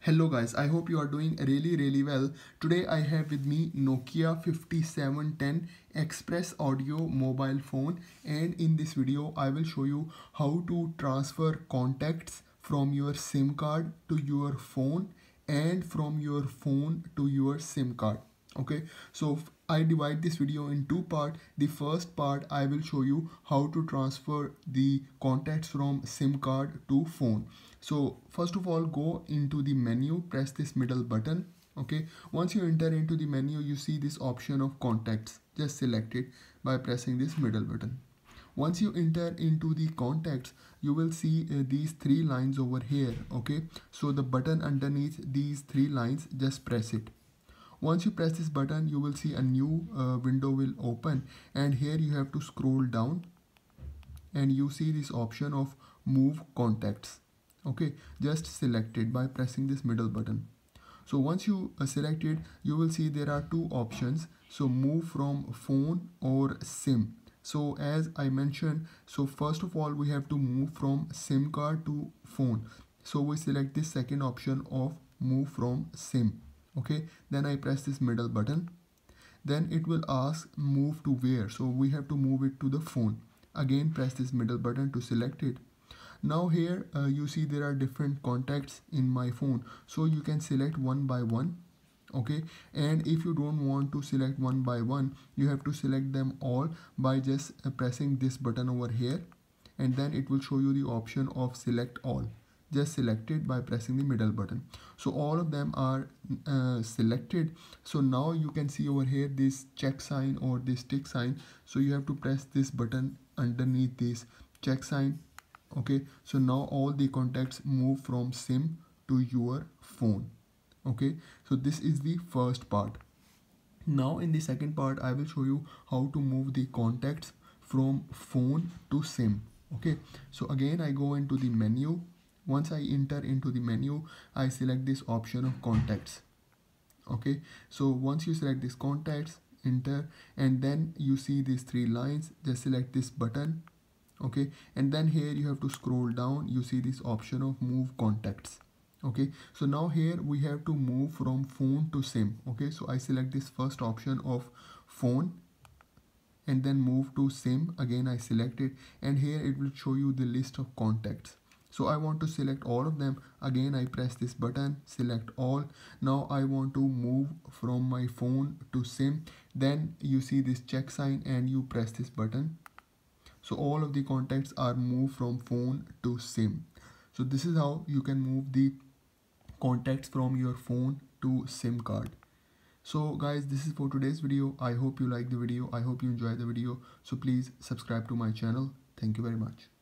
Hello guys, I hope you are doing really well. Today I have with me Nokia 5710 Xpress audio mobile phone, and in this video I will show you how to transfer contacts from your SIM card to your phone and from your phone to your SIM card. Okay, so I divide this video in two parts. The first part I will show you how to transfer the contacts from SIM card to phone. So first of all, go into the menu, press this middle button. Okay, once you enter into the menu, you see this option of contacts. Just select it by pressing this middle button. Once you enter into the contacts, you will see these three lines over here. Okay, so the button underneath these three lines, just press it. Once you press this button, you will see a new window will open, and here you have to scroll down and you see this option of move contacts. Okay, just select it by pressing this middle button. So once you select it, you will see there are two options. So move from phone or SIM. So as I mentioned, so first of all we have to move from SIM card to phone. So we select this second option of move from SIM. Okay, then I press this middle button. Then it will ask move to where, so we have to move it to the phone. Again press this middle button to select it. Now here you see there are different contacts in my phone, so you can select one by one. Okay, and if you don't want to select one by one, you have to select them all by just pressing this button over here, and then it will show you the option of select all. Just select it by pressing the middle button. So all of them are selected. So now you can see over here this check sign or this tick sign, so you have to press this button underneath this check sign. Okay, so now all the contacts move from SIM to your phone. Okay, so this is the first part. Now in the second part I will show you how to move the contacts from phone to SIM. Okay, so again I go into the menu. Once I enter into the menu, I select this option of contacts. Okay, so once you select this contacts, enter, and then you see these three lines. Just select this button. Okay, and then here you have to scroll down. You see this option of move contacts. Okay, so now here we have to move from phone to SIM. Okay, so I select this first option of phone and then move to SIM. Again I select it, and here it will show you the list of contacts. So I want to select all of them. Again I press this button, select all. Now I want to move from my phone to SIM. Then you see this check sign and you press this button. So all of the contacts are moved from phone to SIM. So this is how you can move the contacts from your phone to SIM card. So guys, this is for today's video. I hope you like the video. I hope you enjoy the video. So please subscribe to my channel. Thank you very much.